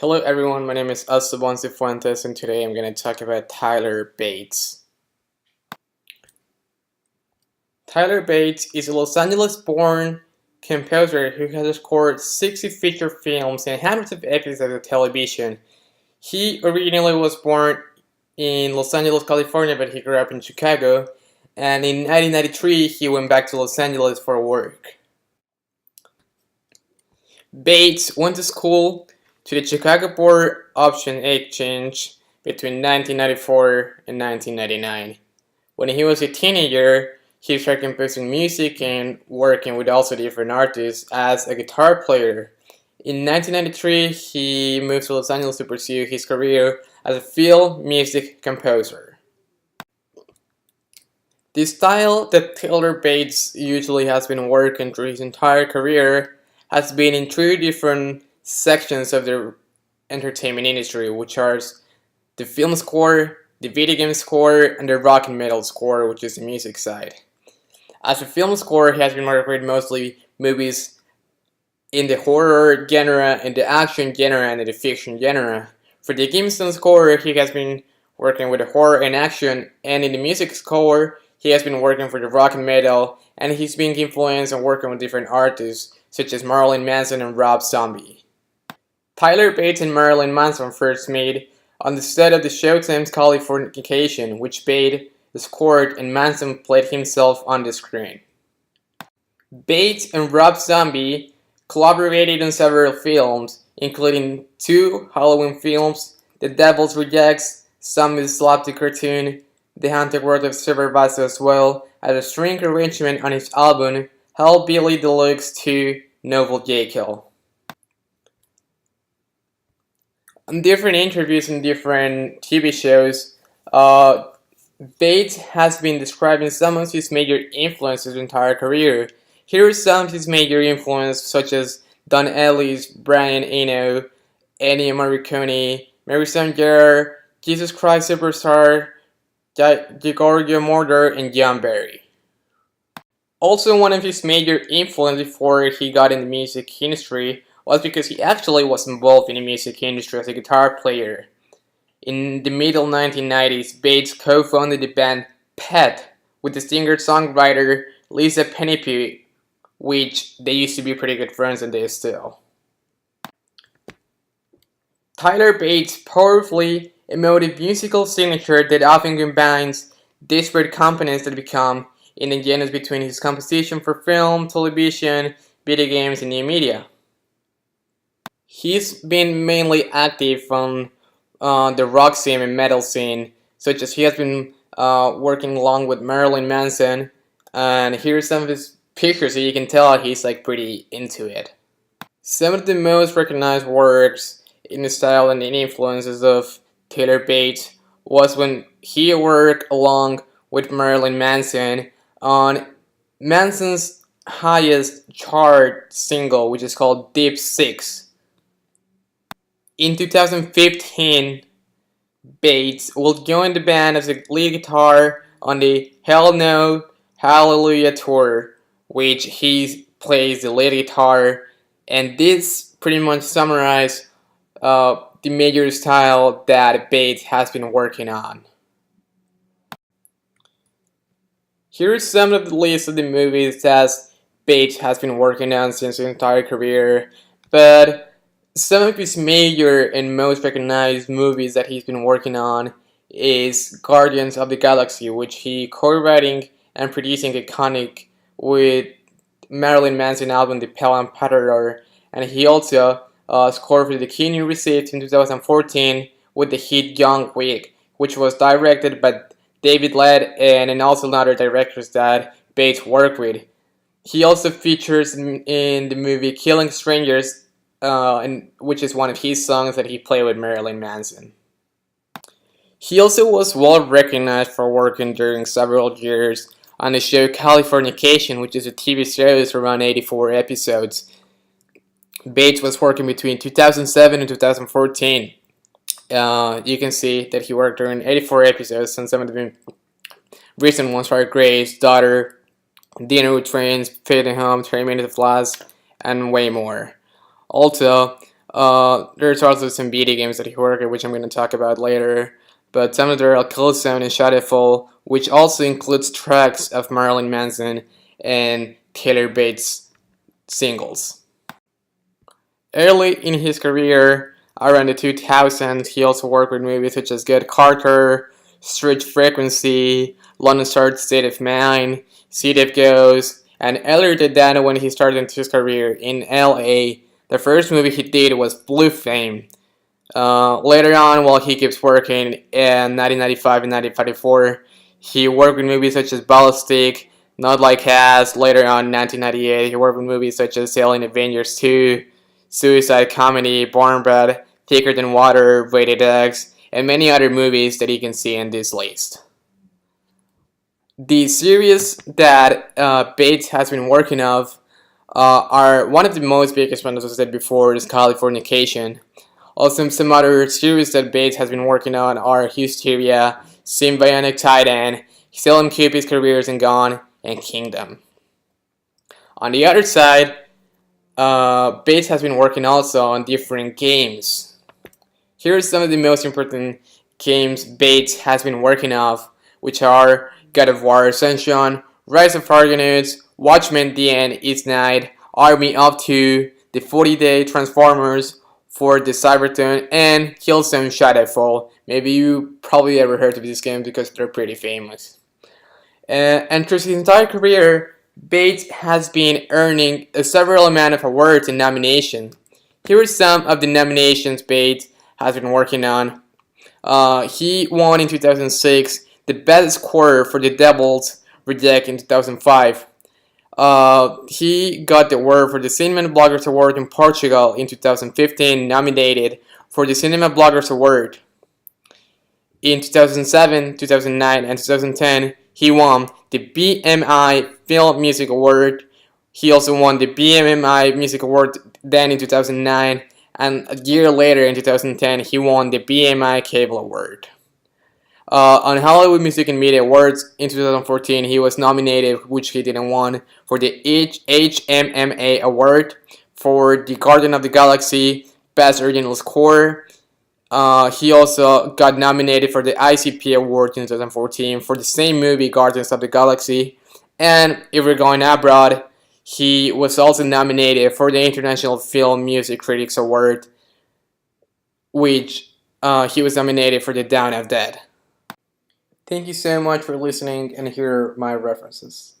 Hello everyone, my name is Esteban Cifuentes and today I'm going to talk about Tyler Bates. Tyler Bates is a Los Angeles-born composer who has scored 60 feature films and hundreds of episodes of television. He originally was born in Los Angeles, California, but he grew up in Chicago, and in 1993 he went back to Los Angeles for work. Bates went to school to the Chicago Board Option Exchange between 1994 and 1999. When he was a teenager, he started composing music and working with also different artists as a guitar player. In 1993, he moved to Los Angeles to pursue his career as a film music composer. The style that Tyler Bates usually has been working through his entire career has been in three different sections of the entertainment industry, which are the film score, the video game score, and the rock and metal score, which is the music side. As a film score, he has been working with mostly movies in the horror genre, in the action genre, and in the fiction genre. For the game score, he has been working with the horror and action, and in the music score, he has been working for the rock and metal, and he's been influenced and working with different artists such as Marilyn Manson and Rob Zombie. Tyler Bates and Marilyn Manson first met on the set of the Showtime's Californication, which Bates scored and Manson played himself on the screen. Bates and Rob Zombie collaborated on several films, including two Halloween films, The Devil's Rejects, Zombie's Slapstick Cartoon, The Haunted World of Supervisor, as well as a string arrangement on his album Hellbilly Deluxe 2 Novel Jekyll. On different interviews and different TV shows, Bates has been describing some of his major influences his entire career. Here are some of his major influences, such as Don Ellis, Brian Eno, Ennio Morricone, Mary Gellar, Jesus Christ Superstar, Giorgio Moroder, and John Barry. Also, one of his major influences before he got in the music industry was because he actually was involved in the music industry as a guitar player. In the middle 1990s, Bates co-founded the band Pet with the singer-songwriter Lisa Pennipe, which they used to be pretty good friends and they still. Tyler Bates' powerfully emotive musical signature that often combines disparate components that become indigenous between his composition for film, television, video games, and new media. He's been mainly active on the rock scene and metal scene, such as he has been working along with Marilyn Manson, and here's some of his pictures so you can tell he's like pretty into it. Some of the most recognized works in the style and the influences of Tyler Bates was when he worked along with Marilyn Manson on Manson's highest chart single, which is called Deep Six. In 2015, Bates will join the band as a lead guitar on the Hell No Hallelujah tour, which he plays the lead guitar, and this pretty much summarizes the major style that Bates has been working on. Here is some of the list of the movies that Bates has been working on since his entire career, but some of his major and most recognized movies that he's been working on is Guardians of the Galaxy, which he co-writing and producing iconic with Marilyn Manson album The Pale and Emperor, and he also scored for the Keanu Reeves in 2014 with the hit Young Wick, which was directed by David Led and also other directors that Bates worked with. He also features in the movie Killing Strangers, which is one of his songs that he played with Marilyn Manson. He also was well recognized for working during several years on the show Californication, which is a TV series around 84 episodes. Bates was working between 2007 and 2014. You can see that he worked during 84 episodes, and some of the recent ones are Grace, Daughter, Dinner with Trains, Fading Home, 20 Minutes of Loss, and way more. Also, There's also some video games that he worked on, which I'm going to talk about later. But some of them are Killzone and Shadowfall, which also includes tracks of Marilyn Manson and Taylor Bates singles. Early in his career, around the 2000s, he also worked with movies such as Get Carter, Street Frequency, London Start State of Mind, City of Ghosts, and earlier than that, when he started his career in LA, the first movie he did was Blue Flame. Later on, while he keeps working in 1995 and 1994, he worked with movies such as Ballistic, Not Like Us. Later on, in 1998, he worked with movies such as Alien Avengers 2, Suicide Comedy, Born Bad, Thicker Than Water, Rated X, and many other movies that you can see in this list. The series that Bates has been working on are one of the most biggest ones, as I said before, is Californication. Also, some other series that Bates has been working on are Hysteria, Symbionic Titan, Still in Cupid's Careers and Gone, and Kingdom. On the other side, Bates has been working also on different games. Here are some of the most important games Bates has been working on, which are God of War Ascension, Rise of Argonauts, Watchmen The End Is Night, Army of Two, The 40-Day Transformers, for the Cybertron, and Killzone Shadowfall. Maybe you probably ever heard of these games because they're pretty famous. And through his entire career, Bates has been earning a several amount of awards and nominations. Here are some of the nominations Bates has been working on. He won in 2006 the Best Scorer for The Devil's Reject in 2005. He got the award for the Cinema Bloggers Award in Portugal in 2015, nominated for the Cinema Bloggers Award. In 2007, 2009, and 2010, he won the BMI Film Music Award. He also won the BMI Music Award then in 2009, and a year later in 2010, he won the BMI Cable Award. On Hollywood Music and Media Awards in 2014, he was nominated, which he didn't win, for the HMMA Award for the Guardian of the Galaxy Best Original Score. He also got nominated for the ICP Award in 2014 for the same movie, Guardians of the Galaxy. And if we're going abroad, he was also nominated for the International Film Music Critics Award, which he was nominated for the Dawn of Dead. Thank you so much for listening, and here are my references.